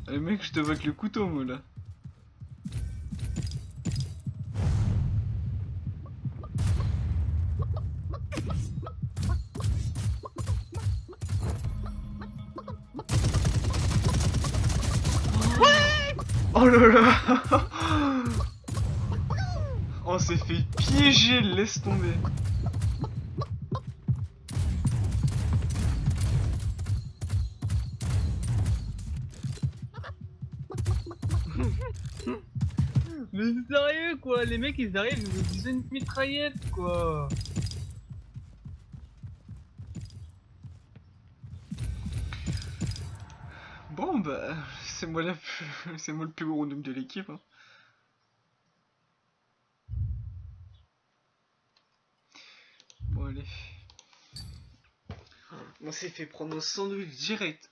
Mec, je te vois avec le couteau, moi, là. Oh là là. On s'est fait piéger, laisse tomber. Mais c'est sérieux quoi, les mecs ils arrivent, ils ont une mitraillette quoi. Bon, bah, c'est moi, c'est moi le plus gros noob de l'équipe. Hein. Bon, allez. On s'est fait prendre au sandwich direct.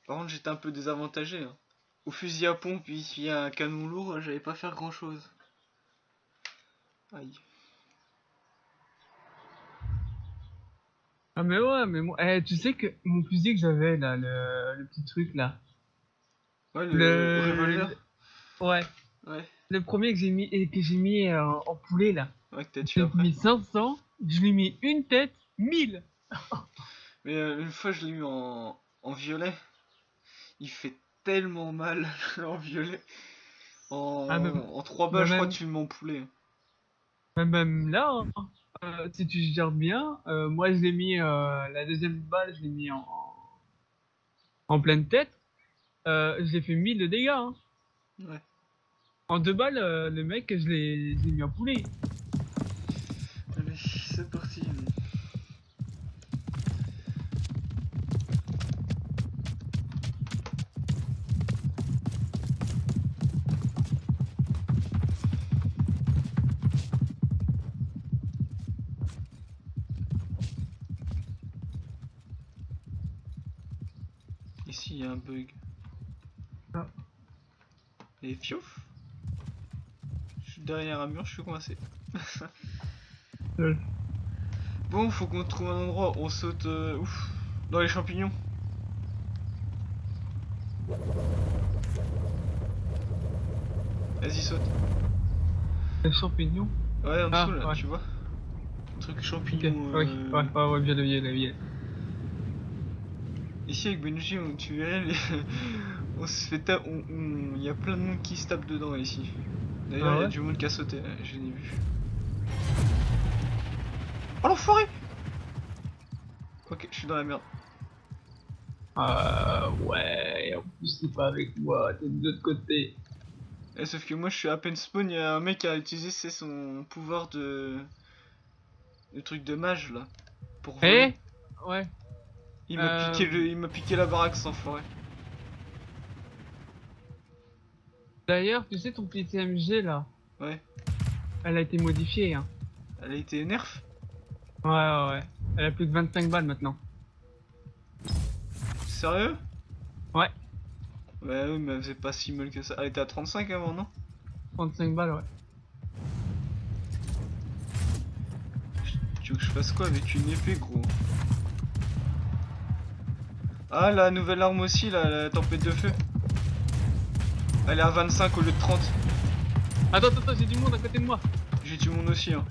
Par contre, j'étais un peu désavantagé. Hein. Au fusil à pompe, puis il y a un canon lourd, j'allais pas faire grand chose. Aïe. Ah mais ouais, mais moi, tu sais que mon fusil que j'avais là, le petit truc là. Ouais, le Le... revolver. Ouais, Ouais. le premier que j'ai mis en poulet là. Ouais, que t'as tué J'ai après. mis 500, je lui ai mis une tête, 1000. Mais une fois, je l'ai eu en violet. Il fait tellement mal en violet. Ah En 3 balles, bah je crois, même, tu mon poulet. même là, hein, si tu gères bien, moi je l'ai mis, la deuxième balle, je l'ai mis en pleine tête, j'ai fait 1000 de dégâts. Hein. Ouais. En 2 balles, le mec, je l'ai mis en poulet. Allez, c'est parti. Ici, il y a un bug. Ah. Et fiouf. Je suis derrière un mur, je suis coincé. Bon, faut qu'on trouve un endroit où on saute ouf, dans les champignons. Vas-y, saute. Les champignons. Ouais, en dessous Ah, là, ouais. tu vois. Truc Ok, champignon. oui, ouais, bien levier. Ici avec Benji, tu verrais, on se fait il y a plein de monde qui se tape dedans ici. D'ailleurs, Ah il y a ouais? du monde qui a sauté, je l'ai vu. Oh l'enfoiré! Ok, je suis dans la merde. Ouais, en plus t'es pas avec moi, t'es de l'autre côté. Sauf que moi je suis à peine spawn, il y a un mec qui a utilisé son pouvoir de... Le truc de mage là, pour voler. Eh? Ouais. Il m'a piqué la baraque sans forêt. D'ailleurs, tu sais ton petit TMG là, Ouais, elle a été modifiée, hein. elle a été nerf. Ouais. Elle a plus que 25 balles maintenant. Sérieux? Ouais, Ouais, oui, mais elle faisait pas si mal que ça. Elle était à 35 avant, non? 35 balles, ouais. Tu veux que je fasse quoi avec une épée, gros? Ah, la nouvelle arme aussi, là, la tempête de feu. Elle est à 25 au lieu de 30. Attends, j'ai du monde à côté de moi. J'ai du monde aussi, hein.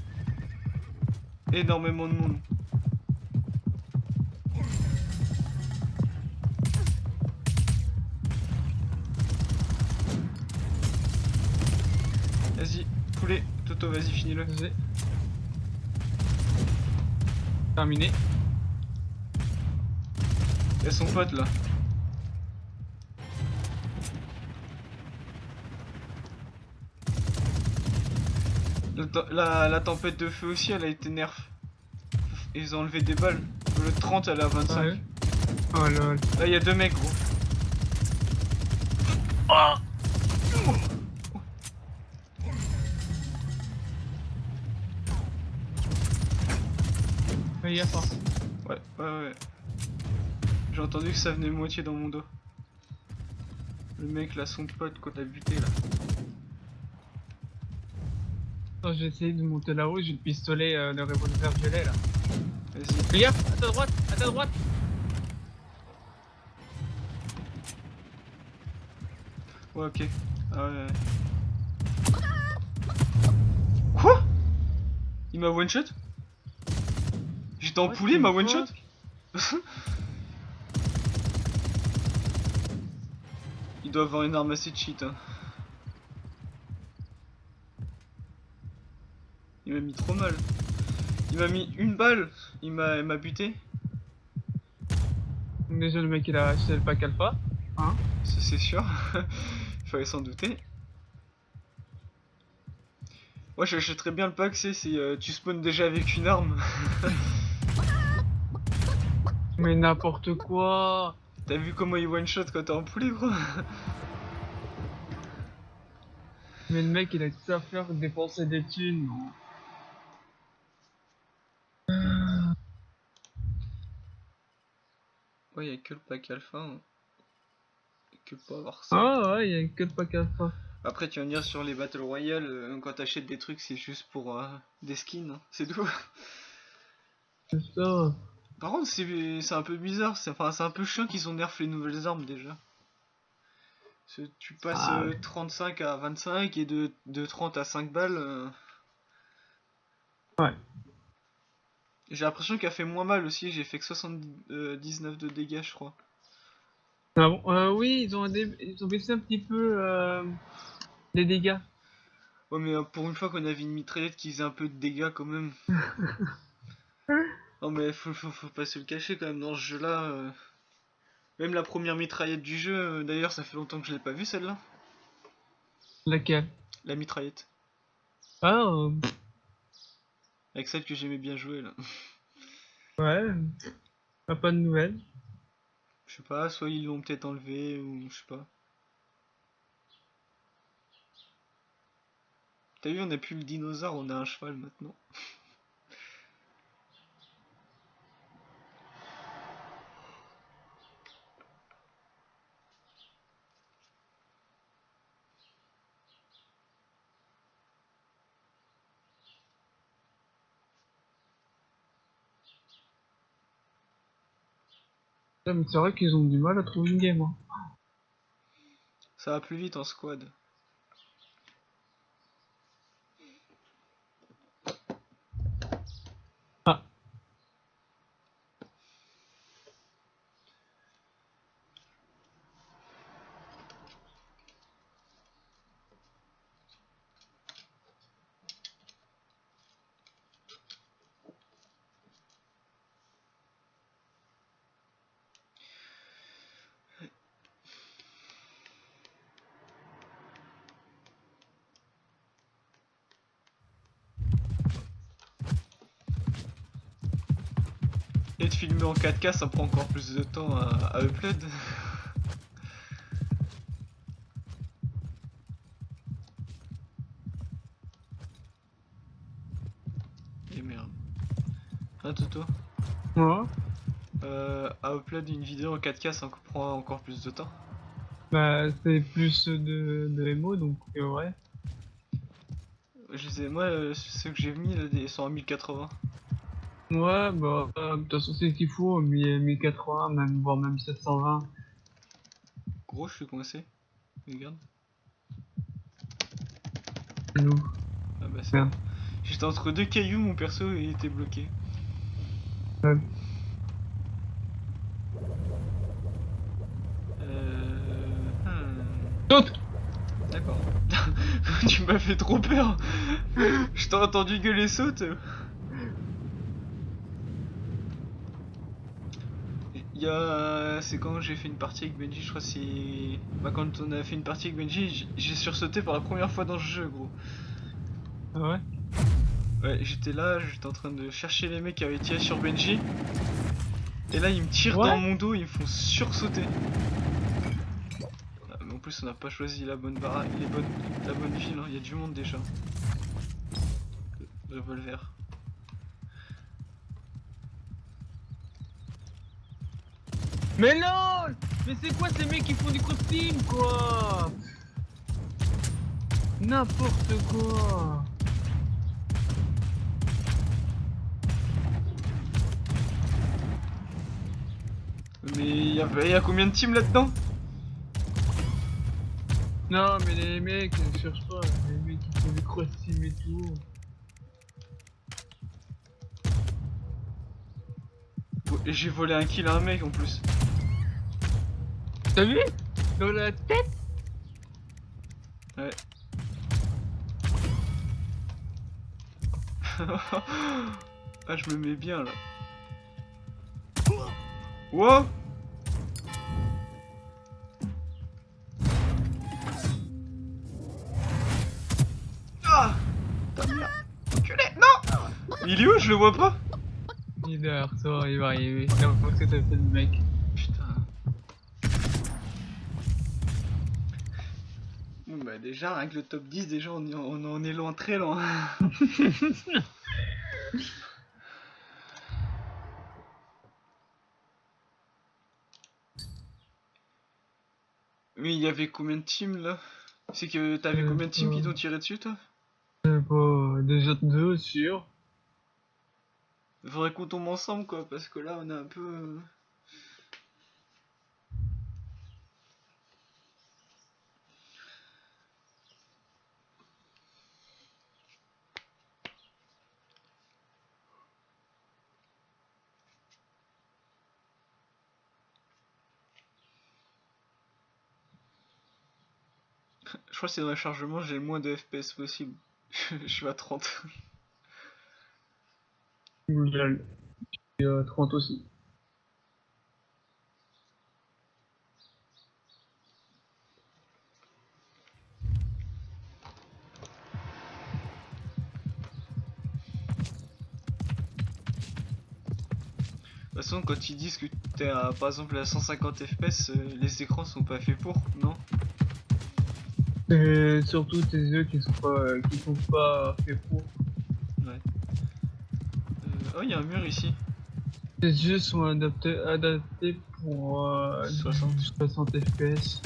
Énormément de monde. Vas-y, poulet, Toto, vas-y, finis-le. J'ai terminé. Y'a son pote là. La tempête de feu aussi, elle a été nerf. Ils ont enlevé des balles. Au lieu de 30, elle est à 25. Ah ouais. Oh lol. Là, y'a deux mecs, gros. Fais gaffe, hein. Ouais. J'ai entendu que ça venait moitié dans mon dos. Le mec là, son pote, quand t'as buté là. Attends, je vais essayer de monter là-haut, j'ai le pistolet, le revolver violet là. Vas-y. Fais gaffe, à ta droite, à ta droite. Ouais, ok. Ah ouais. Quoi? Il m'a one shot? J'étais en poulet, il m'a one shot? Il doit avoir une arme assez cheat. Hein. Il m'a mis trop mal. Il m'a mis une balle. Il m'a buté. Déjà, le mec, il a acheté le pack alpha. Hein? Ça, c'est sûr. Fallait s'en douter. Moi, j'achèterais bien le pack, c'est tu spawns déjà avec une arme. Mais n'importe quoi. T'as vu comment il one shot quand t'es en poulet, gros? Mais le mec, il a que ça à faire que dépenser des thunes. Ouais, y'a que le pack alpha. Hein. Que pas avoir ça. Ah ouais, il y a que le pack alpha. Après, tu vas me dire sur les Battle Royale, quand t'achètes des trucs, c'est juste pour des skins. Hein. C'est tout. C'est ça. Par contre, c'est un peu bizarre. C'est un peu chiant qu'ils ont nerf les nouvelles armes déjà. Tu passes 35 à 25 et de 30 à 5 balles. Ouais. J'ai l'impression qu'elle fait moins mal aussi. J'ai fait que 79 de dégâts, je crois. Ah bon, oui, ils ont baissé un petit peu les dégâts. Ouais, mais pour une fois qu'on avait une mitraillette qui faisait un peu de dégâts quand même. Non, mais faut pas se le cacher quand même dans ce jeu-là. Même la première mitraillette du jeu, d'ailleurs, ça fait longtemps que je l'ai pas vue celle-là. Laquelle? La mitraillette. Ah, Avec celle que j'aimais bien jouer là. ouais, pas de nouvelles. Je sais pas, soit ils l'ont peut-être enlevé ou je sais pas. T'as vu, on a plus le dinosaure, on a un cheval maintenant. Ah, mais c'est vrai qu'ils ont du mal à trouver une game. Hein. Ça va plus vite en squad. Ah, Et de filmer en 4K, ça prend encore plus de temps à upload. Et merde. Hein, Toto? ouais. À upload une vidéo en 4K, ça prend encore plus de temps. Bah, c'est plus de MO, donc ouais. Je sais, moi, ceux que j'ai mis, là, ils sont à 1080. Ouais, bah, de toute façon, c'est ce qu'il faut, 1080, même, voire même 720. Gros, je suis coincé. Regarde. Nous. Ah bah c'est Merde. bon. J'étais entre deux cailloux, mon perso il était bloqué. Ouais. Saute! D'accord. Tu m'as fait trop peur. Je t'ai entendu gueuler saute. C'est quand j'ai fait une partie avec Benji, je crois que c'est... Bah quand on a fait une partie avec Benji, j'ai sursauté pour la première fois dans ce jeu, gros. Ah ouais? Ouais, j'étais là, j'étais en train de chercher les mecs qui avaient tiré sur Benji. Et là, ils me tirent dans mon dos, ils me font sursauter. Ah, mais en plus, on n'a pas choisi la bonne baraque, la bonne ville, hein. Il y a du monde déjà. Revolver. Mais non! Mais c'est quoi ces mecs qui font du crossing, quoi? N'importe quoi! Mais il y a combien de teams là-dedans? Non, mais les mecs, je cherche pas. Les mecs qui font des cross team et tout. Et j'ai volé un kill à un mec en plus. T'as vu? Dans la tête? Ouais. Ah, je me mets bien là. Wow! Ah! Ta mère! Enculé! Non! Il est où? Je le vois pas! Il est derrière toi, il va arriver. C'est un peu ce que t'as fait le mec. Putain. Bon bah déjà, avec le top 10, déjà on en est loin, très loin. Mais il y avait combien de teams là? C'est que t'avais combien de teams qui t'ont tiré dessus toi? Pas des autres deux, sûr. Faudrait qu'on tombe ensemble quoi, parce que là on est un peu... Je crois que c'est dans le chargement, j'ai le moins de FPS possible. Je suis à 30. Google. Et 30 aussi. De toute façon, quand ils disent que t'es à, par exemple à 150 FPS, les écrans sont pas faits pour, non? Et surtout tes yeux qui sont pas faits pour. Ouais. Oh, il y a un mur ici. Tes yeux sont adaptés pour 60. 60 FPS.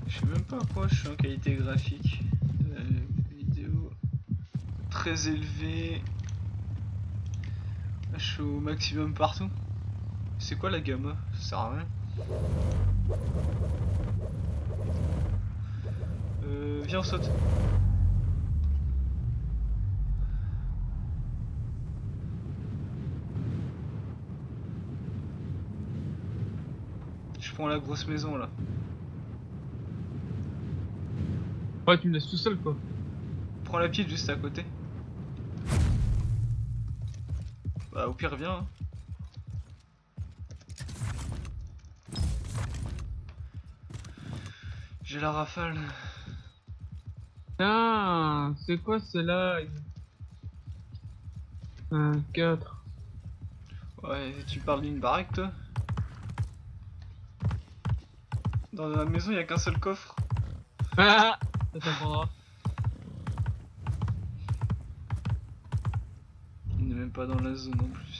Je sais même pas à quoi je suis en qualité graphique. Vidéo très élevée. Je suis au maximum partout. C'est quoi la gamma? Ça sert à rien. Viens on saute. Je prends la grosse maison là. Ouais, tu me laisses tout seul quoi. Prends la petite juste à côté. Bah au pire viens. Hein. J'ai la rafale. Ah, c'est quoi celle-là? Un 4. Ouais, tu parles d'une baraque toi? Dans la maison il y a qu'un seul coffre. Ah, ça t'apprendra. Il n'est même pas dans la zone en plus.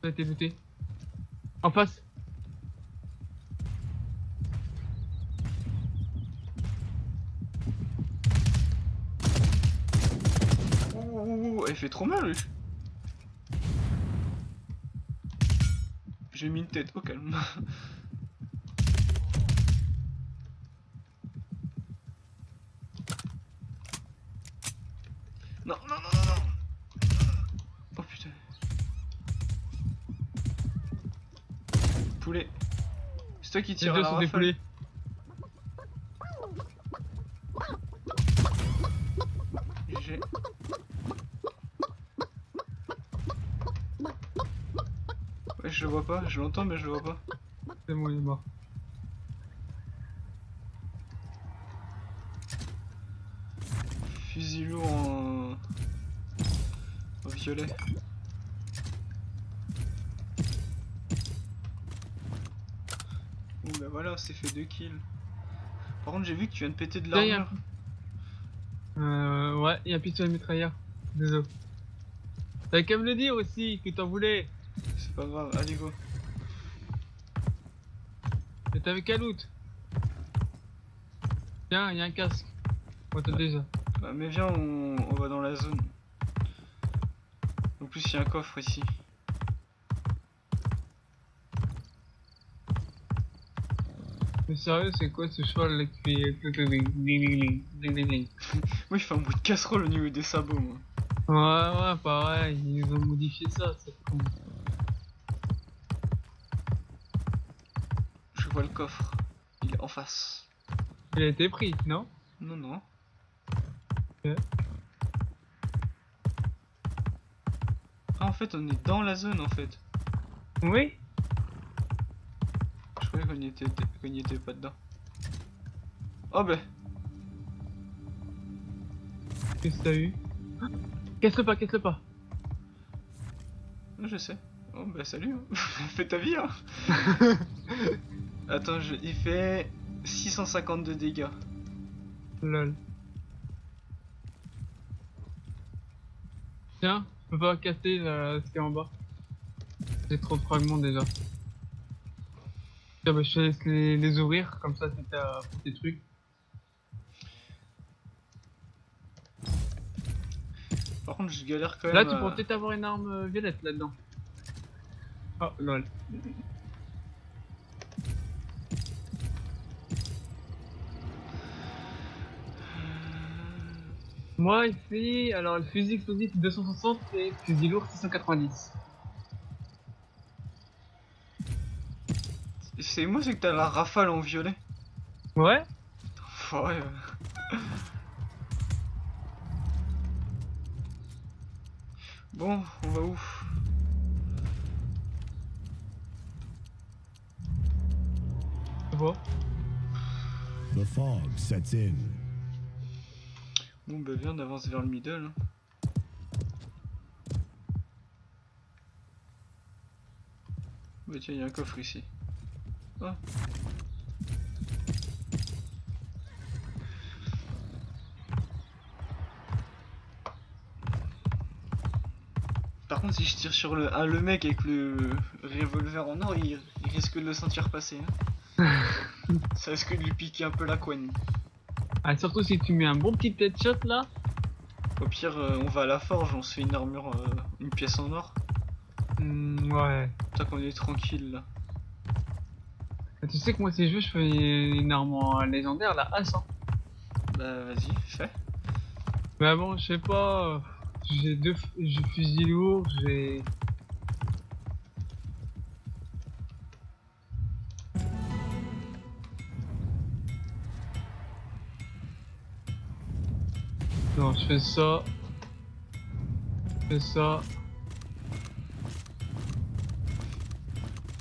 Ça a été looté. En face. Ouh, elle fait trop mal lui. J'ai mis une tête, au calme. Non, non, non, non, non. Oh putain. Poulet. C'est toi qui Les tire à deux la sont des rafale. poulets. GG. Ouais, je le vois pas, je l'entends mais je le vois pas. C'est bon, il est mort. Fusil lourd en violet. Bon bah voilà, c'est fait 2 kills. Par contre j'ai vu que tu viens de péter de Derrière. l'armure. Ouais, il y a un pistolet mitrailleur. Désolé. T'avais qu'à me le dire aussi que t'en voulais. C'est pas grave, allez go. Et t'avais qu'à loot. Tiens, il y a un casque. Oh, t'as déjà. Bah, mais viens, on va dans la zone. En plus, il y a un coffre ici. Mais sérieux, c'est quoi ce cheval là qui fait ding, ding, ding, ding, ding. Moi, il fait un bout de casserole au niveau des sabots, moi. Ouais, pareil, ils ont modifié ça, c'est con. Je vois le coffre. Il est en face. Il a été pris, non? Non, non. Ok. Ah, en fait, on est dans la zone, en fait. Oui? Je croyais qu'on y était pas dedans. Oh, bah. Qu'est-ce que t'as eu? Casse-le pas, casse-le pas. Je sais. Oh, bah, salut. Hein. Fais ta vie, hein. Attends, il fait 652 dégâts. Lol. Tiens, je peux pas casser ce qui est en bas. J'ai trop de fragments déjà. Tiens, bah, je te laisse les ouvrir, comme ça c'est pour tes trucs. Par contre, je galère quand Là, même. tu pourrais peut-être avoir une arme violette là-dedans. Oh, lol. Moi, ici, alors le fusil explosif 260 et le fusil lourd 690. C'est moi, c'est que t'as la rafale en violet. Ouais? Ouais. Bon, on va où? Je vois. The fog sets in. Bon, bah, viens, on avance vers le middle. Hein. Bah, tiens, il y a un coffre ici. Ah. Par contre, si je tire sur le mec avec le revolver en or, il risque de le sentir passer. Hein. Ça risque de lui piquer un peu la couenne. Ah, surtout si tu mets un bon petit headshot là. Au pire, on va à la forge, on se fait une armure, une pièce en or. Ouais. Tant qu'on est tranquille là. Ah, tu sais que moi, si je veux, je fais une arme en légendaire, la hache. Hein. Bah, vas-y, fais. Mais bon, je sais pas. J'ai fusil lourd, j'ai. Non, je fais ça. Je fais ça.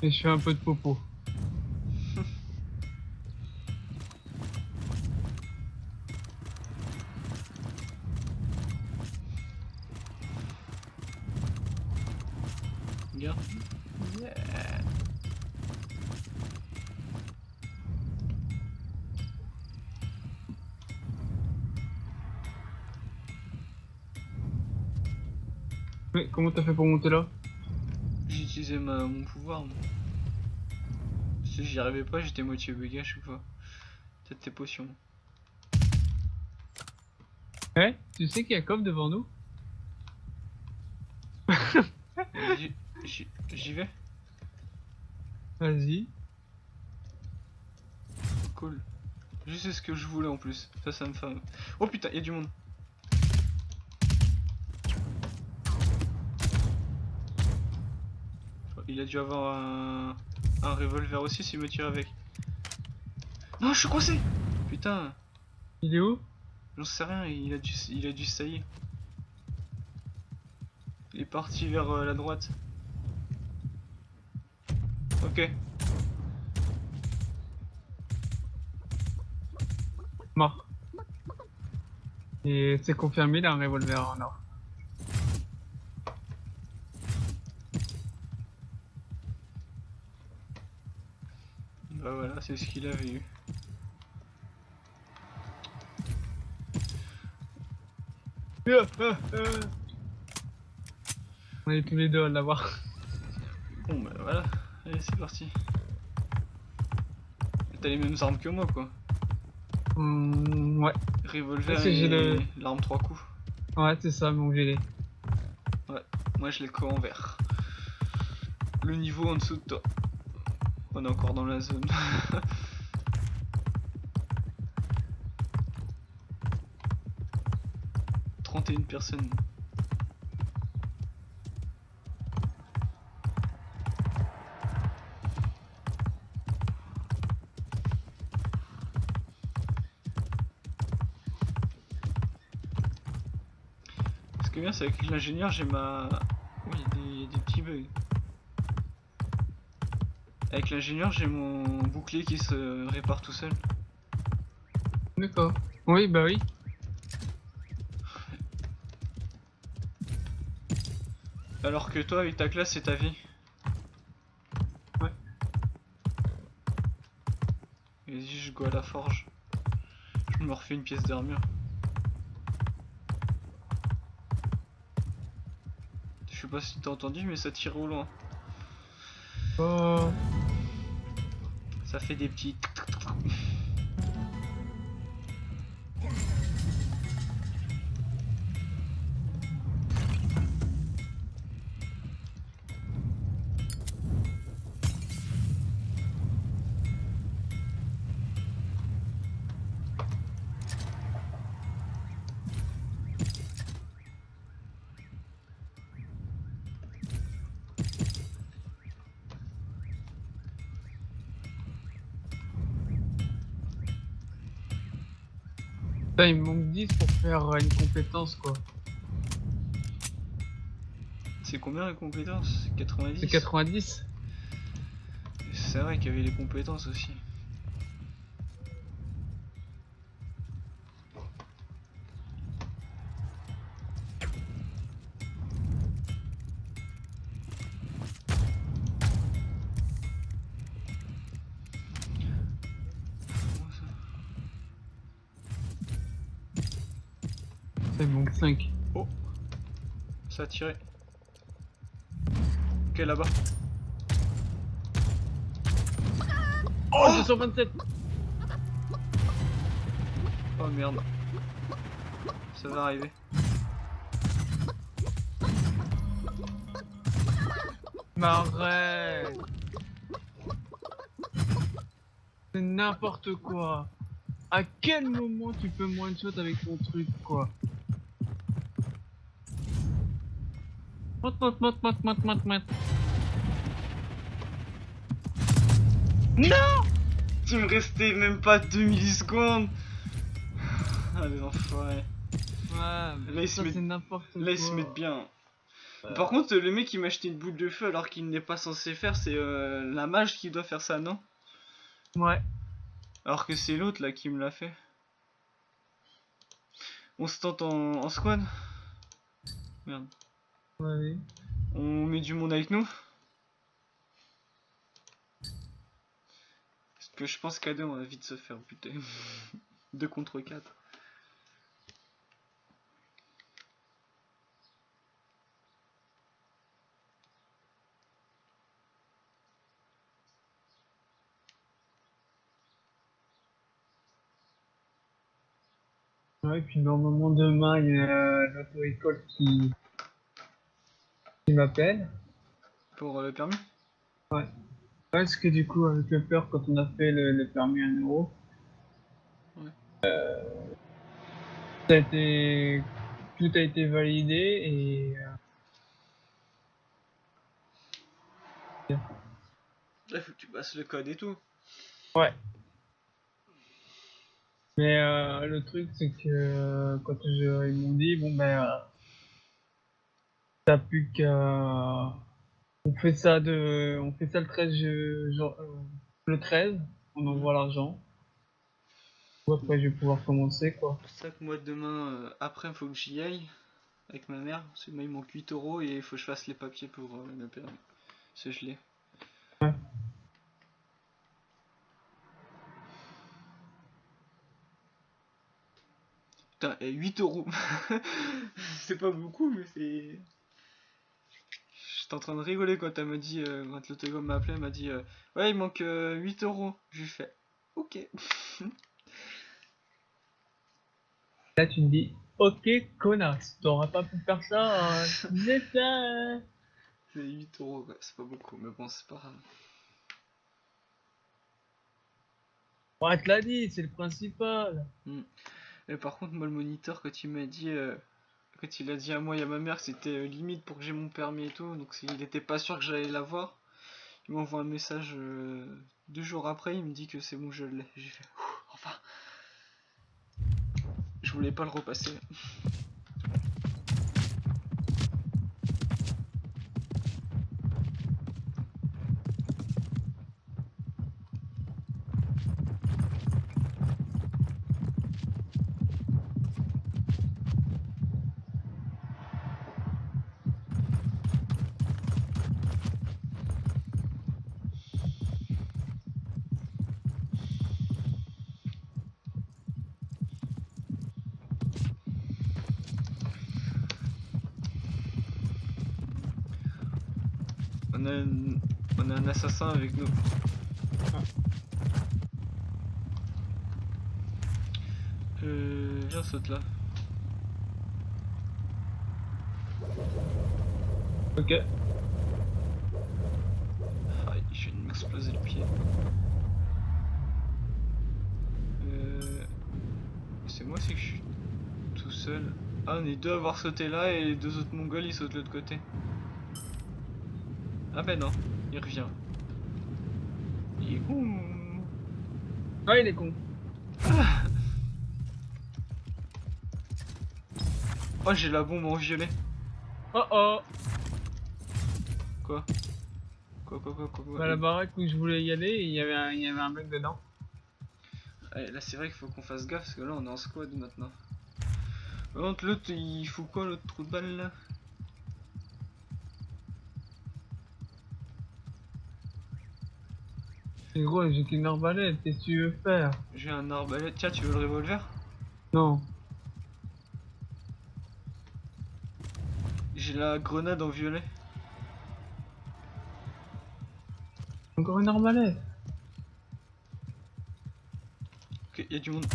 Et je fais un peu de popo. Regarde. Yeah. Mais comment t'as fait pour monter là? J'ai utilisé mon pouvoir. Moi. Si j'y arrivais pas, j'étais moitié bugué à chaque fois. Peut-être tes potions. Eh, tu sais qu'il y a comme devant nous? J'y vais. Vas-y. Cool. Juste ce que je voulais en plus. Ça me fait. Oh putain, il y a du monde. Il a dû avoir un revolver aussi s'il me tire avec. Non, je suis coincé. Putain, Il est où? j'en sais rien, il a dû saillir. Il est parti vers la droite. Ok. Mort. Et c'est confirmé, il a un revolver en or. Bah voilà, c'est ce qu'il avait eu. On est tous les deux à l'avoir. Bon bah voilà, allez c'est parti. T'as les mêmes armes que moi quoi. Ouais. Revolver Si, j'ai et le- l'arme 3 coups. Ouais, c'est ça, mon gilet. Ouais, moi je l'ai qu'en vert. Le niveau en dessous de toi. On est encore dans la zone. 31 personnes. Ce qui est bien, c'est avec l'ingénieur, j'ai ma... Oui, il y a des petits bugs. Avec l'ingénieur, j'ai mon bouclier qui se répare tout seul. D'accord. Oui, bah oui. Alors que toi, avec ta classe, c'est ta vie. Ouais. Vas-y, je go à la forge. Je me refais une pièce d'armure. Je sais pas si t'as entendu, mais ça tire au loin. Oh. Ça fait des petits... Putain, il me manque 10 pour faire une compétence, quoi. C'est combien les compétences? 90? C'est 90. C'est vrai qu'il y avait les compétences aussi. Ça, il me manque 5. Oh, ça a tiré. Ok, là-bas. Oh, 227. Oh merde. Ça va arriver. Mais arrête. C'est n'importe quoi. À quel moment tu peux me one-shot avec ton truc, quoi? Mat. Non! Il me restait même pas 2 millisecondes. Ah les enfoirés. Ouais, Là, mais ils se ça mettent- c'est n'importe quoi. Là ils se mettent bien. Par contre le mec qui m'a acheté une boule de feu alors qu'il n'est pas censé faire, c'est la mage qui doit faire ça, non? Ouais. Alors que c'est l'autre là qui me l'a fait. On se tente en squad? Merde. Ouais. On met du monde avec nous? Parce que je pense qu'à deux on va vite se faire buter. 2 contre 4. Ouais, puis normalement demain il y a l'auto-école qui m'appelle. Pour le permis? Ouais. Parce que du coup avec le peur quand on a fait le permis 1 euro, Ouais. ça a été tout a été validé et Là faut que tu passes le code et tout. ouais. Mais le truc c'est que quand ils m'ont dit bon ben t'as plus qu'à on fait ça le 13 le 13, on envoie l'argent. Après je vais pouvoir commencer quoi. C'est ça que moi demain après faut que j'y aille avec ma mère. Parce que moi il manque 8 euros et il faut que je fasse les papiers pour le permis. C'est je l'ai. Ouais. Putain, et 8 euros. C'est pas beaucoup, mais c'est. J'étais en train de rigoler quand elle m'a dit, quand l'autogame m'a appelé, elle m'a dit ouais, il manque 8 euros. Je lui fais ok. Là, tu te dis, ok, connasse, t'aurais pas pu faire ça, c'est ça. C'est 8 euros, ouais, c'est pas beaucoup, mais bon, c'est pas grave. On te l'a dit, c'est le principal. Et par contre, moi, le moniteur, quand il m'a dit, quand il a dit à moi et à ma mère que c'était limite pour que j'ai mon permis et tout, donc il était pas sûr que j'allais l'avoir, il m'envoie un message 2 jours après, il me dit que c'est bon, je l'ai. J'ai fait enfin. Je voulais pas le repasser. On a un assassin avec nous. Viens, saute là. Ok. Aïe, je viens de m'exploser le pied. C'est moi, c'est que je suis tout seul. Ah, on est deux à avoir sauté là et les deux autres mongols ils sautent de l'autre côté. Ah ben non, il revient. Il est con. Ouais, il est con. Oh, j'ai la bombe en violet. Oh oh. Quoi? Quoi Bah, la baraque où je voulais y aller, il y avait un mec dedans. Allez, là c'est vrai qu'il faut qu'on fasse gaffe parce que là on est en squad maintenant. Par contre l'autre il fout quoi, l'autre trou de balle là? Et gros, j'ai qu'une arbalète, qu'est-ce que tu veux faire? J'ai un arbalète, tiens tu veux le revolver? Non. J'ai la grenade en violet. Encore une arbalète. Ok, y'a du monde.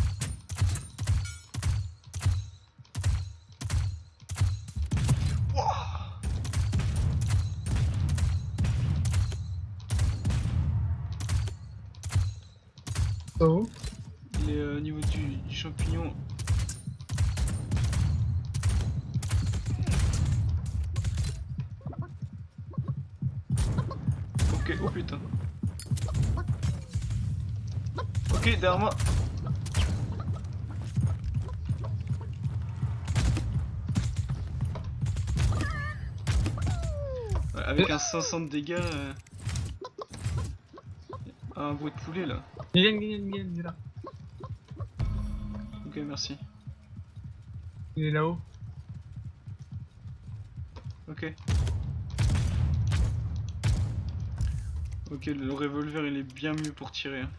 Oh. Il est au niveau du champignon. Ok, oh putain. Ok, derrière moi. Ouais, avec un 500 de dégâts. Un bruit de poulet là. Il est là. Ok, merci. Il est là-haut. Ok. Ok, le revolver il est bien mieux pour tirer. Hein.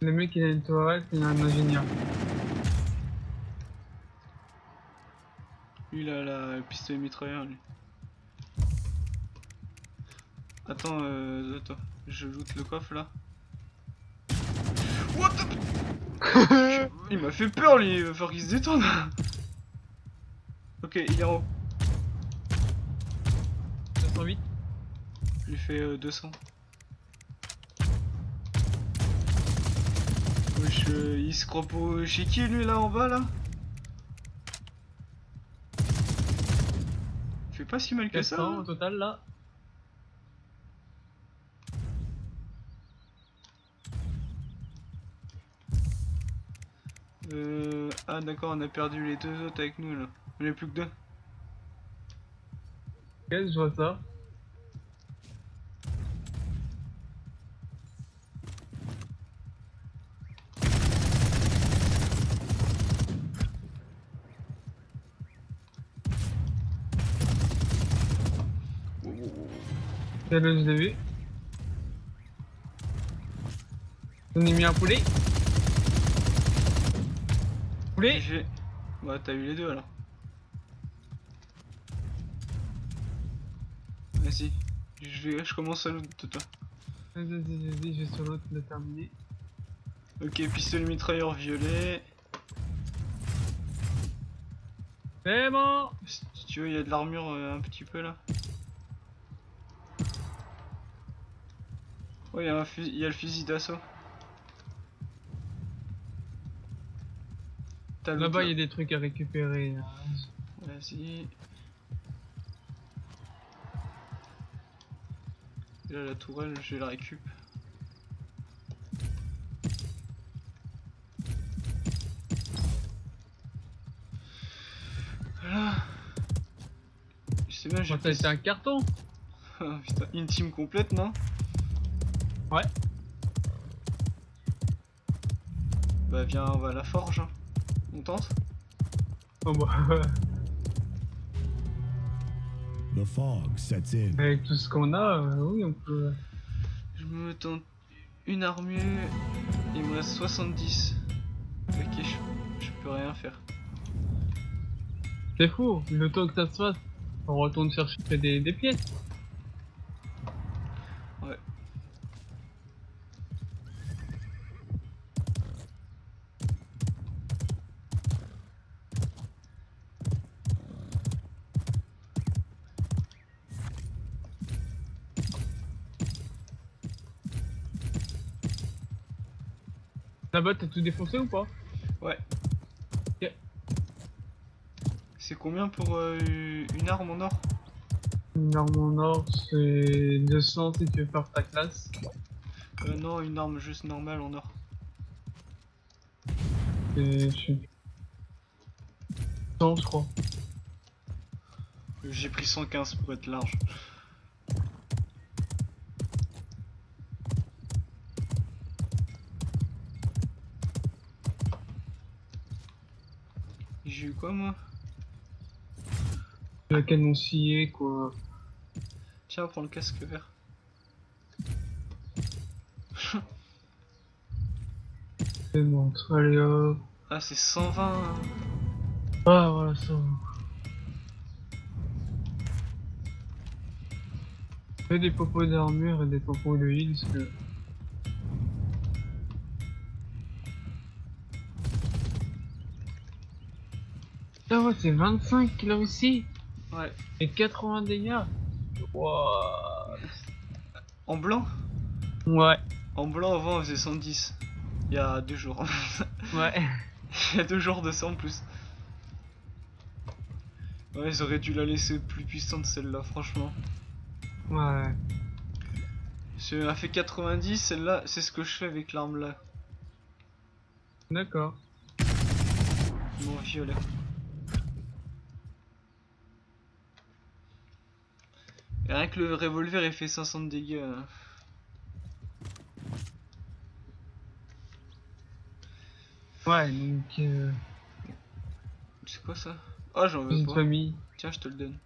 Le mec il a une tourelle, il a un ingénieur. Lui il a la pistolet mitrailleur lui. Attends, attends, je loot le coffre là. What the... Il m'a fait peur lui, il va falloir qu'il se détende. Ok, il est en haut. 208. Je lui fais 200. Wesh, il se croit pour chez qui lui là en bas là? Il fait pas si mal que ça. 400 au Hein. total là. Ah d'accord, on a perdu les deux autres avec nous là. On est plus que deux. Ok, je vois ça. C'est là, je l'ai vu. J'en ai mis un poulet. voulez? GG. Bah t'as eu les deux alors. Vas-y. Je commence à loot de toi. Vas-y, je vais sur l'autre, le terminer. Ok, pistolet mitrailleur violet. C'est bon! Si tu veux, il y a de l'armure un petit peu là. Oh, il y a le fusil d'assaut. T'as loot Là-bas, là. il y a des trucs à récupérer. Vas-y. Là, la tourelle, je la récup. Voilà. Je sais bien, j'ai Oh, ça a été un carton! Ah, putain, une team complète, non? Ouais. Bah viens, on va à la forge. Hein. On tente? Oh, bah, The fog sets in. avec tout ce qu'on a, oui, on peut. Je me tente une armure. Il me reste 70. Ok, je peux rien faire. C'est fou, le temps que ça se fasse, on retourne chercher des pièces. Ouais. Là-bas, t'as tout défoncé ou pas? Ouais. Ok. C'est combien pour une arme en or? Une arme en or, c'est 200 si tu veux faire ta classe. Non, une arme juste normale en or. Et je suis 100, je crois. J'ai pris 115 pour être large. J'ai eu quoi moi? Le canon scié, quoi. Tiens, prends le casque vert. C'est bon, allez hop. Ah, c'est 120. Hein. Ah, voilà, ça va. Fais des popos d'armure et des popos de heal, parce que. Ah ouais, c'est 25 qu'il a réussi. Ouais. Et 80 dégâts. Wouah. En blanc? Ouais. En blanc, avant, on faisait 110. Il y a 2 jours. Ouais. Il y a 2 jours de ça en plus. Ouais, ils auraient dû la laisser plus puissante celle-là, franchement. Ouais. Elle a fait 90, celle-là, c'est ce que je fais avec l'arme là. D'accord. Mon violet. Et rien que le revolver il fait 500 de dégâts. Ouais, donc. C'est quoi ça? Ah, j'en veux Petite pas. famille. Tiens, je te le donne.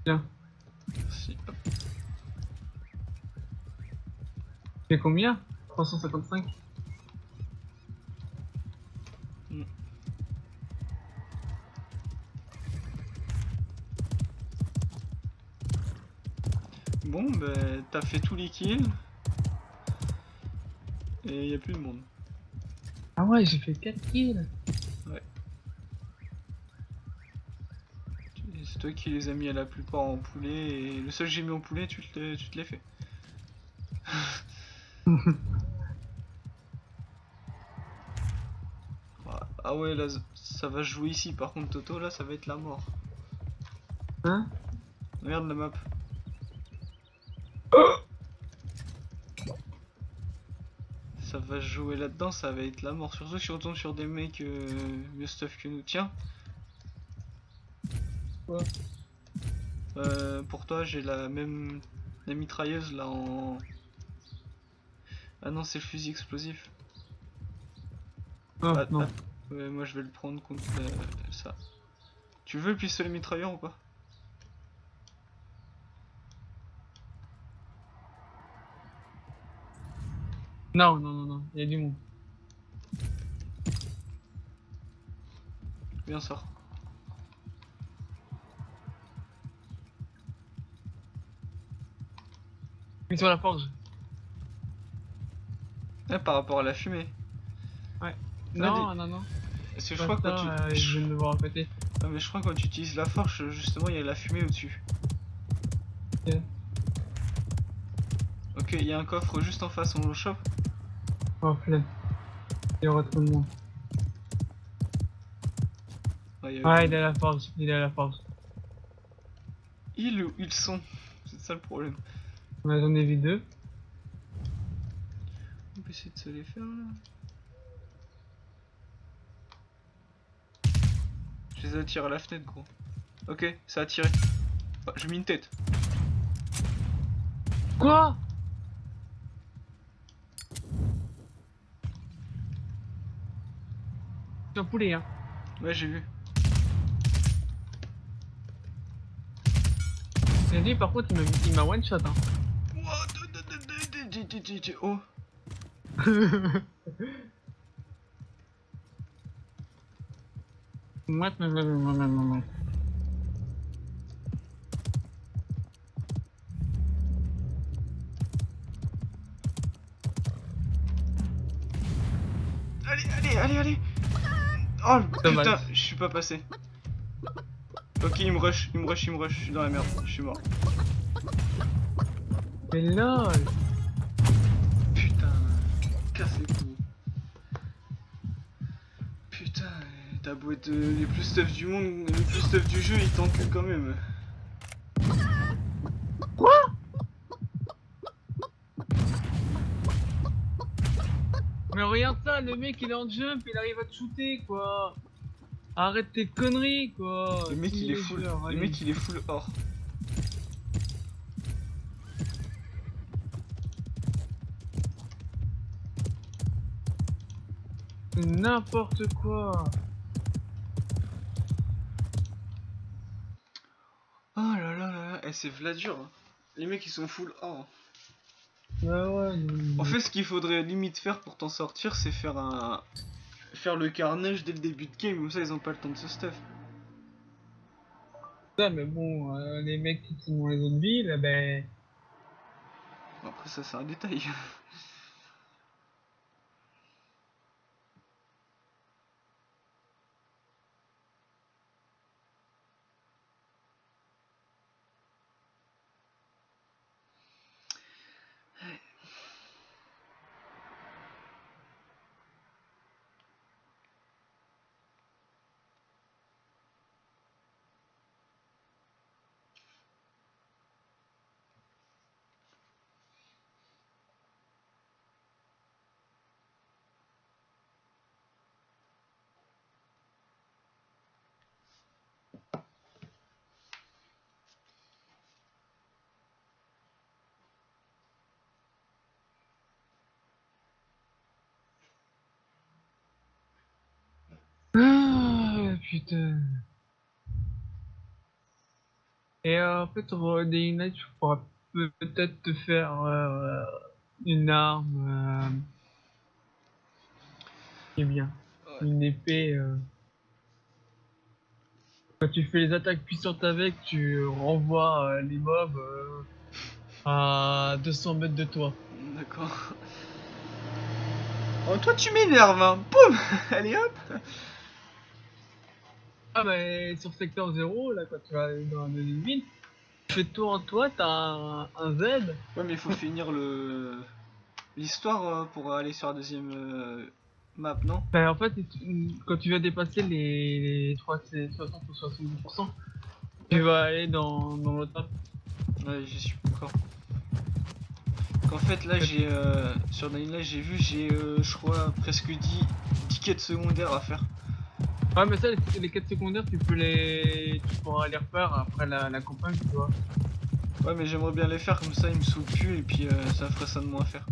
Tiens. Merci. Hop. C'est combien? 355. Bon, bah, t'as fait tous les kills. Et y a plus de monde. Ah ouais, j'ai fait 4 kills. C'est toi qui les as mis à la plupart en poulet. Et le seul que j'ai mis en poulet, tu te l'as fait. Ah ouais, là, ça va jouer ici. Par contre, Toto, là, ça va être la mort. Hein? Regarde la map. Ça va jouer là-dedans, ça va être la mort. Surtout si on tombe sur des mecs mieux stuff que nous. Tiens. Quoi? Pour toi, j'ai la même la mitrailleuse là en. Ah non, c'est le fusil explosif. Ah, non. Ouais, moi je vais le prendre contre ça. Tu veux le pistolet mitrailleur ou pas? Non, non, non, non, il y a du monde. Viens, sort. Mais sur la forge. Par rapport à la fumée. Non, non, non. Parce que je crois que quand tu... je viens de me voir à côté. Ah, mais je crois que quand tu utilises la forge, justement, il y a la fumée au-dessus. Ok. Ok, il y a un coffre juste en face, on le chope. Oh, flemme. Il y aura trop de monde. Ouais, Ouais, il est à la forge, il est à la forge. Ils ou ils sont. C'est ça le problème. Ouais, j'en ai vu deux. On peut essayer de se les faire là. Je les attire à la fenêtre, gros. Ok, ça a tiré. Oh, j'ai mis une tête. Quoi? C'est un poulet, hein. Ouais, j'ai vu. Et lui, par contre, il m'a one shot, hein. Oh. Allez, allez, allez, allez. Oh Dommage. putain, je suis pas passé. Ok, il me rush, il me rush, il me rush. Je suis dans la merde, je suis mort. Mais lol. Putain, casse les couilles. Putain, t'as beau être les plus stuff du monde, les plus stuff du jeu, il t'encule quand même. Quoi? Mais regarde ça, le mec il est en jump, il arrive à te shooter quoi. Arrête tes conneries quoi. Le mec il est full, le mec il est full or. C'est n'importe quoi. Oh là là là là, c'est Vladur. Hein. Les mecs ils sont full or. Ouais. En fait, ce qu'il faudrait limite faire pour t'en sortir, c'est faire le carnage dès le début de game, comme ça ils ont pas le temps de se stuff. Ouais, mais bon, les mecs qui sont dans les autres villes, ben. Après ça c'est un détail. Ah, putain. Et en fait, sur Day Night, je pourrais peut-être te faire une arme qui est bien. Ouais. Une épée. Quand tu fais les attaques puissantes avec, tu renvoies les mobs à 200 mètres de toi. D'accord. Oh toi tu m'énerves hein. Boum. Allez hop. Ah bah sur secteur 0, là quand tu vas aller dans la deuxième ville, tu fais tour en toi, t'as un Z. Ouais mais il faut finir l'histoire pour aller sur la deuxième map, non? Bah en fait, quand tu vas dépasser les 60 ou 70%, tu vas aller dans l'autre map. Ouais j'y suis encore. En fait là j'ai sur Dying Light j'ai vu je crois presque 10 quêtes secondaires à faire. Ouais mais ça les quêtes secondaires tu pourras les refaire après la campagne tu vois. Ouais mais j'aimerais bien les faire comme ça ils me saoulent plus et puis ça ferait ça de moins à faire.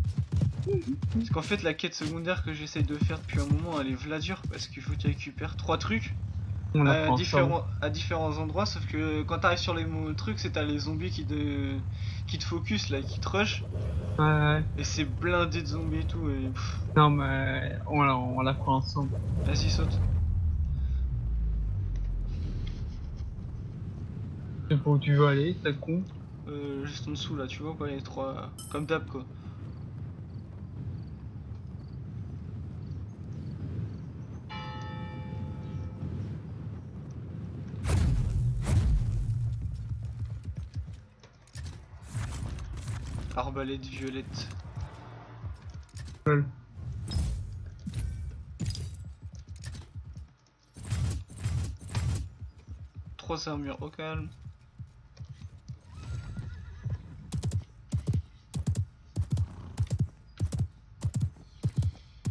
Parce qu'en fait la quête secondaire que j'essaye de faire depuis un moment elle est vladure parce qu'il faut que tu récupères 3 trucs. On la à prend ensemble. différents endroits, sauf que quand t'arrives sur les trucs, c'est t'as les zombies qui te focus là, qui te rush, Ouais. et c'est blindé de zombies et tout, et pff, Non, mais on la prend ensemble. vas-y saute. Je sais pas où tu veux aller, t'as con. Juste en dessous là, tu vois quoi, les trois, comme d'hab quoi. Arbalète violette. Seul. Trois armures au calme.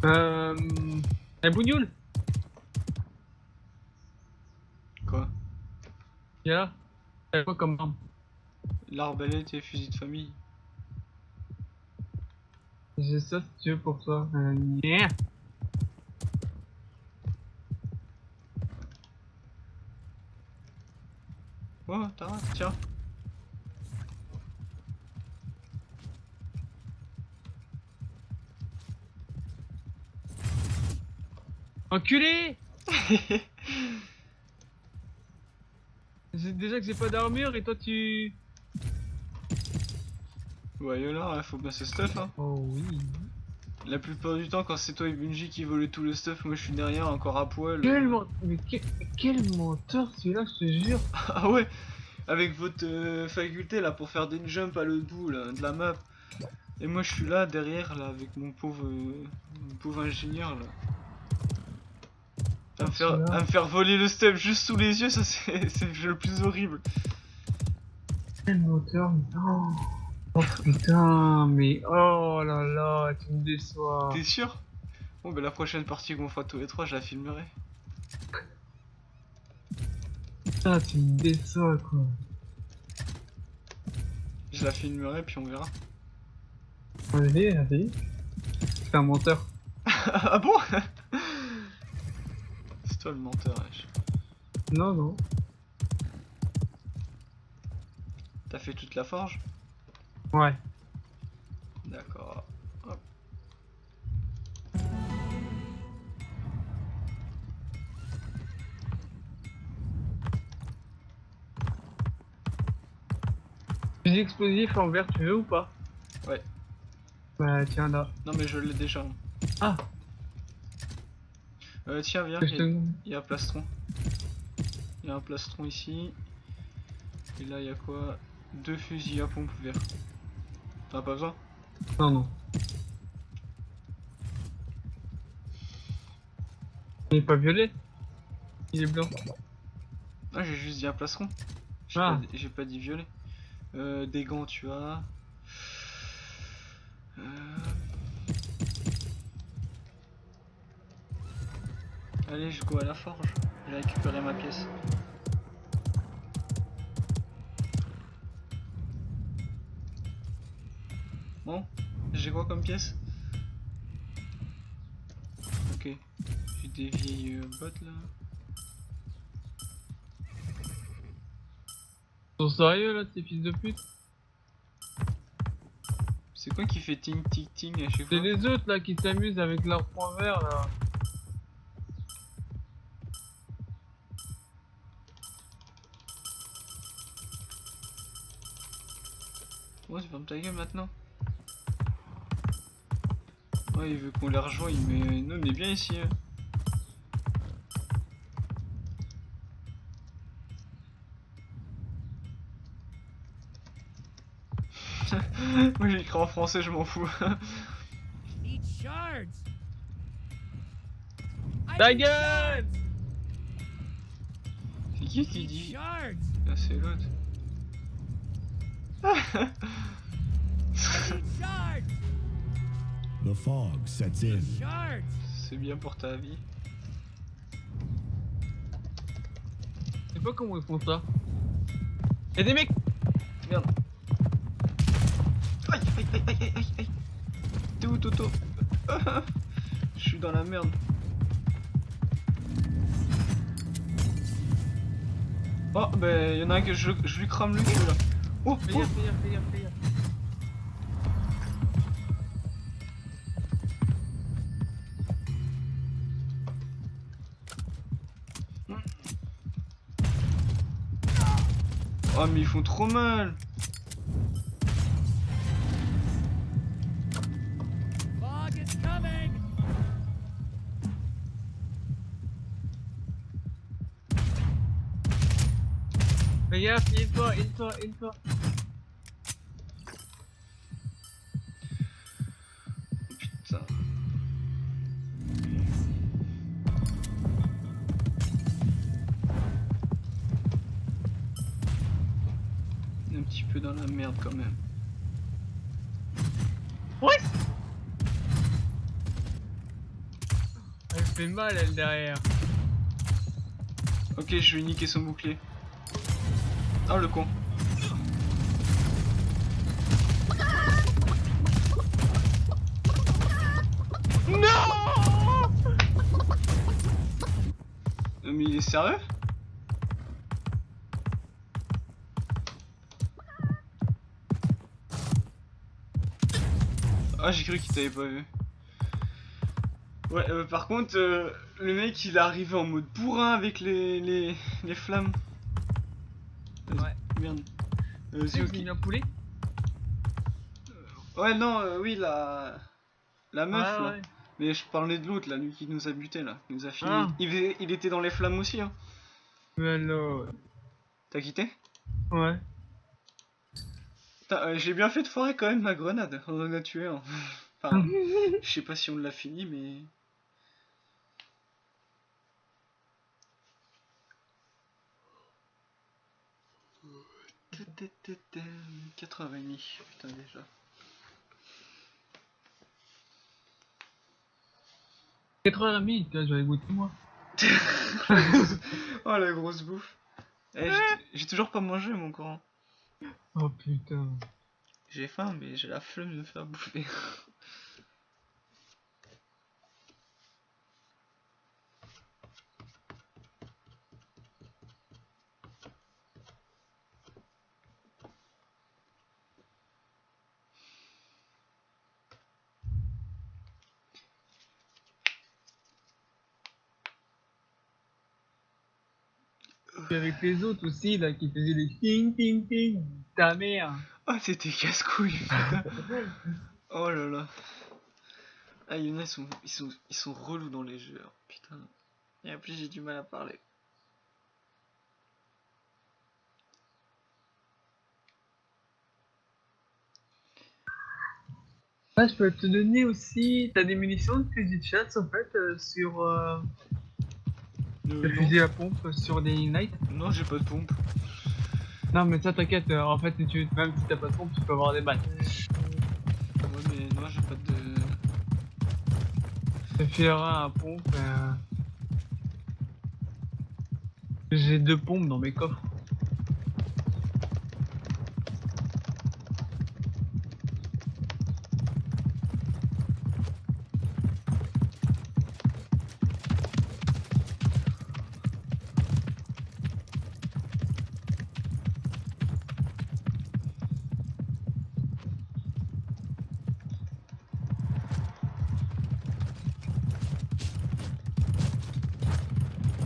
Un bougnoule. Quoi? Il y a là. T'as quoi comme arme? L'arbalète et fusil de famille. J'ai ça si tu veux pour toi. Yeah. Oh, tiens. Enculé. Déjà que j'ai pas d'armure et toi tu... Ouais, là, il faut bien ce stuff hein. Oh oui. La plupart du temps, quand c'est toi et Bungie qui volent tout le stuff, moi je suis derrière encore à poil. Quel menteur celui-là, je te jure. Ah ouais, avec votre faculté là pour faire des jumps à l'autre bout là, de la map. Et moi je suis là derrière là avec mon pauvre ingénieur là. À me faire voler le stuff juste sous les yeux, ça c'est le jeu le plus horrible. Quel menteur. Oh. Oh putain, mais oh là là, tu me déçois. T'es sûr? Bon bah la prochaine partie qu'on fera tous les trois, je la filmerai. Putain, tu me déçois quoi. Je la filmerai puis on verra. Vas-y. C'est un menteur. Ah bon? C'est toi le menteur, wesh. Non. T'as fait toute la forge? Ouais. D'accord. Hop. Fusil explosif en vert, tu veux ou pas? Ouais. Bah tiens là. Non mais je l'ai déjà. Ah. Tiens viens, Je te... il y a un plastron. Il y a un plastron ici. Et là il y a quoi? Deux fusils à pompe vert. T'en as pas besoin? Non. Il est pas violet. Il est blanc. Ah j'ai juste dit un plastron. J'ai pas dit violet. Des gants tu as. Allez je go à la forge. J'ai récupéré ma pièce. Bon, j'ai quoi comme pièce? Ok, j'ai des vieilles bottes là. Ils sont sérieux là, ces fils de pute? C'est quoi qui fait ting ting ting à chaque fois? C'est les autres là qui s'amusent avec leur point vert là. Ouais, tu fermes ta gueule maintenant. Ouais, il veut qu'on les rejoigne, mais nous on est bien ici. Hein. Moi j'écris en français, je m'en fous. Ta gueule! C'est qui dit? Ah, c'est l'autre. The fog sets in. C'est bien pour ta vie. Je sais pas comment ils font ça. Y'a des mecs! Merde. Aïe. T'es où Toto? Je suis dans la merde. Oh, bah, y'en a un que je lui crame le cul là. Oh, Fais oh. gaffe, fais gaffe, fais gaffe, fais gaffe. Oh, mais ils font trop mal. Fog is coming! Fais gaffe, aide-toi, aide-toi, aide-toi. Putain. On est un petit peu dans la merde quand même. Ouais. Elle fait mal, elle, derrière. Ok, je vais niquer son bouclier. Ah, le con. Non. Mais il est sérieux? Ah, j'ai cru qu'il t'avait pas vu. Ouais, par contre, le mec il est arrivé en mode bourrin avec les flammes. Ouais. Merde. Tu Vas-y, ok. mis un poulet? Ouais, non, oui, la meuf Ouais, là. ouais. Mais je parlais de l'autre là, lui qui nous a buté là. Il nous a fini. Ah. Il était dans les flammes aussi, hein. Mais alors... T'as quitté? Ouais. Putain, j'ai bien fait de foirer quand même ma grenade. On en a tué un. Enfin, je sais pas si on l'a fini, mais. Tététété, 4h30, putain déjà. 4h30, putain, j'aurais goûté moi. Oh la grosse bouffe. Eh, j'ai toujours pas mangé mon courant. Oh putain. J'ai faim mais j'ai la flemme de me faire bouffer. Et avec les autres aussi, là, qui faisaient les ting ting ting. Ta mère. Oh c'était casse-couille putain. Oh là là. Ah il y en a ils sont relous dans les jeux. Putain. Et en plus j'ai du mal à parler. Ah, je peux te donner aussi. T'as des munitions de fusil de chasse en fait sur le Non, fusil à pompe sur des Ignite. non j'ai pas de pompe. Non, mais ça t'inquiète, en fait, même si t'as pas de pompe, tu peux avoir des balles. Ouais mais non j'ai pas de. Je te filerai un pompe. J'ai 2 pompes dans mes coffres.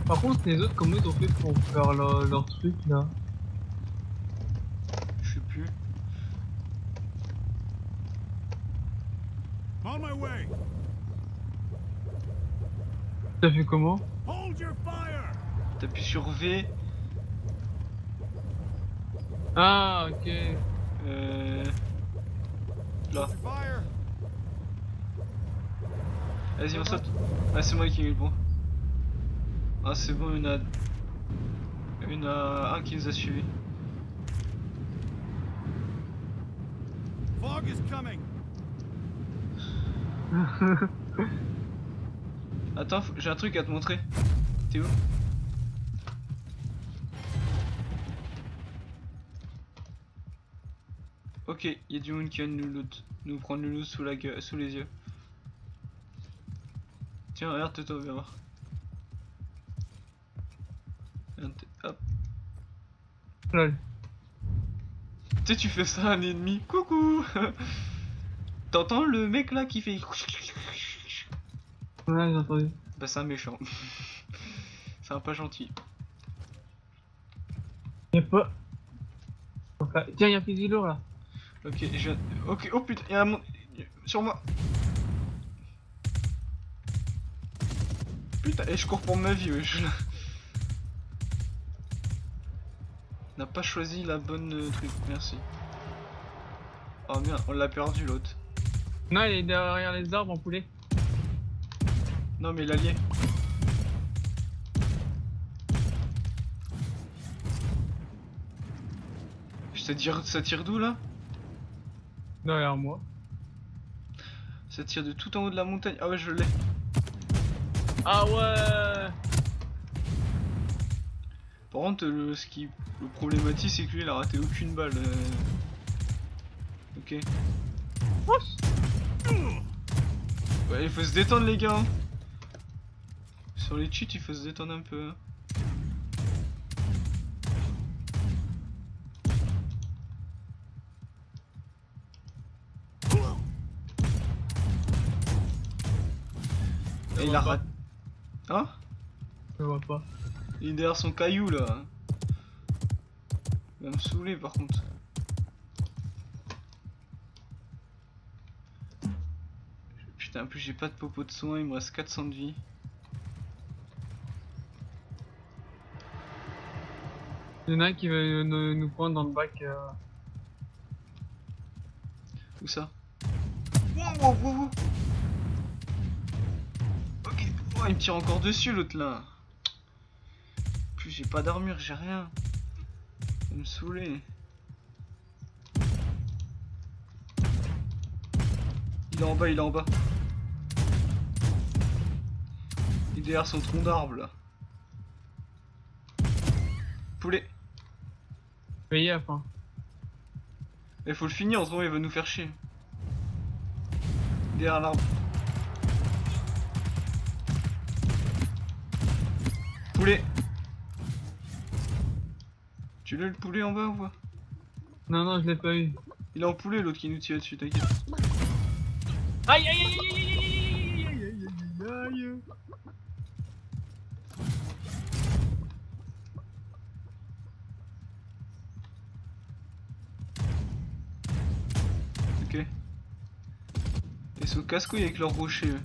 Par contre, les autres, comment ils ont fait pour faire leur truc là? Je sais plus. On my way. T'as fait comment? Hold your fire. T'appuies sur V. Ah, ok. Là. Hold your fire. Vas-y on saute. Ah c'est moi qui ai eu le bon. Ah c'est bon il y en a un qui nous a suivis. Fog is coming. Attends, j'ai un truc à te montrer. T'es où? Ok, il y a du monde qui vient de nous loot. Nous prendre le loot sous les yeux. Tiens, regarde toi, viens voir. Regarde, hop. Lol. Tu sais, tu fais ça à un ennemi. Coucou. T'entends le mec là qui fait. Ouais, j'ai entendu. Bah, c'est un méchant. C'est un pas gentil. Y'a pas. Enfin, tiens, y'a un fusil lourd là. Ok, je viens. Ok, oh putain, y'a un. Sur moi. Putain, et je cours pour ma vie, wesh. N'a pas choisi la bonne truc, merci. Oh merde, on l'a perdu l'autre. Non, il est derrière les arbres en poulet. Non mais l'allié. Je te dire, ça tire d'où là? Derrière moi. Ça tire de tout en haut de la montagne. Ah ouais, je l'ai. Ah ouais. Par contre, le problématique, c'est que lui, il a raté aucune balle. Ok. Ouais, il faut se détendre, les gars. Sur les cheats, il faut se détendre un peu. Hein. Et il a raté. Hein? Je vois pas. Il est derrière son caillou là. Il va me saouler par contre. Putain, en plus j'ai pas de popo de soin, il me reste 400 de vie. Il y en a un qui veut nous prendre dans le bac. Où ça? Wow, wow, wow, wow. Ok, oh, il me tire encore dessus l'autre là. En plus j'ai pas d'armure, j'ai rien. Ça va me saouler. Il est en bas, il est en bas. Il est derrière son tronc d'arbre là. Poulet. Fais gaffe, hein. Il faut le finir, autrement il va nous faire chier. Derrière l'arbre. Poulet. Tu l'as le poulet en bas ou pas? Non, non, je l'ai pas eu. Il est en poulet l'autre qui nous tire dessus, t'inquiète. Aïe aïe aïe aïe aïe aïe aïe aïe aïe aïe aïe. Ok. Ils sont casse-couilles avec leurs rochers. Eux.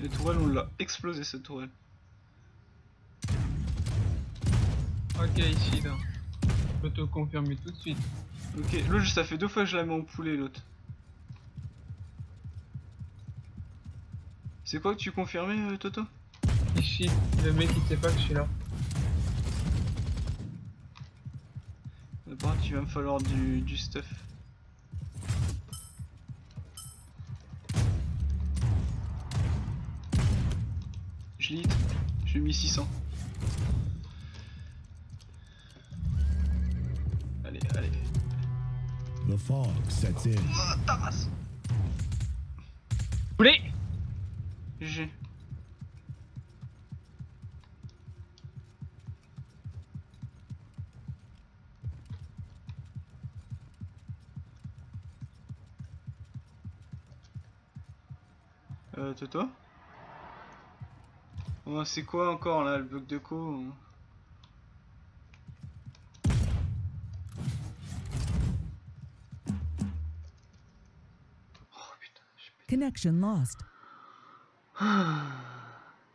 Les tourelles, on l'a explosé cette tourelle. Ok, ici là. Je peux te confirmer tout de suite. Ok, l'autre ça fait 2 fois que je la mets en poulet l'autre. C'est quoi que tu confirmais Toto? Ici, le mec il sait pas que je suis là. Par contre il va me falloir du stuff. Je l'ai hit, j'ai mis 600. Allez, allez. The fog sets in. Oh, ta race. Poulet. GG. Toto? Oh, c'est quoi encore là le bug de co? Oh putain, j'ai pété. Connection lost.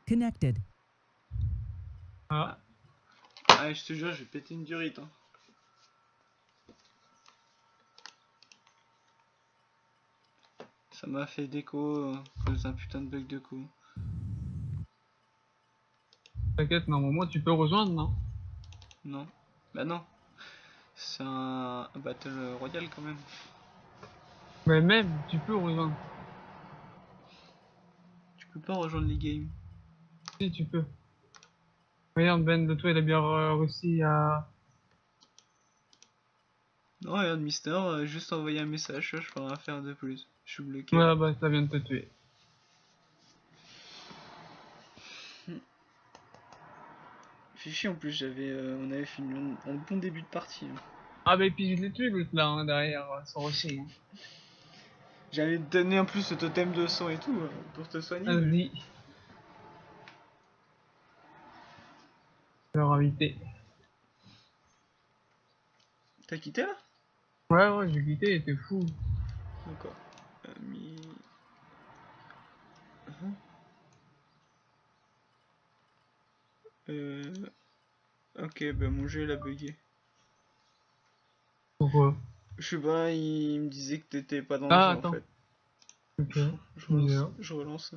Connected. Ah. Ah, je te jure, je vais péter une durite. Hein. Ça m'a fait déco à cause d'un putain de bug de co. T'inquiète, normalement tu peux rejoindre, non? Non. Bah non. C'est un Battle Royale quand même. Mais même, tu peux rejoindre. Tu peux pas rejoindre les games. Si, tu peux. Regarde, Ben, de toi il a bien réussi à. Non, regarde, Mister, juste envoyer un message, je peux rien faire de plus. Je suis bloqué. Ouais, bah ça vient de te tuer. Fait chier en plus, on avait fait un bon début de partie, hein. Ah bah et puis je l'ai tué l'autre là, hein, derrière son rocher. Hein. J'avais donné en plus le totem de sang et tout pour te soigner. mais- Vas-y. Leur invité. T'as quitté là? Ouais, j'ai quitté, il était fou. D'accord. Mi... Ok, bah mon jeu il a bugué. Pourquoi? Je sais pas, il me disait que t'étais pas dans le Ah, jeu en attends. fait. Ok. Je relance, Bizarre. je relance.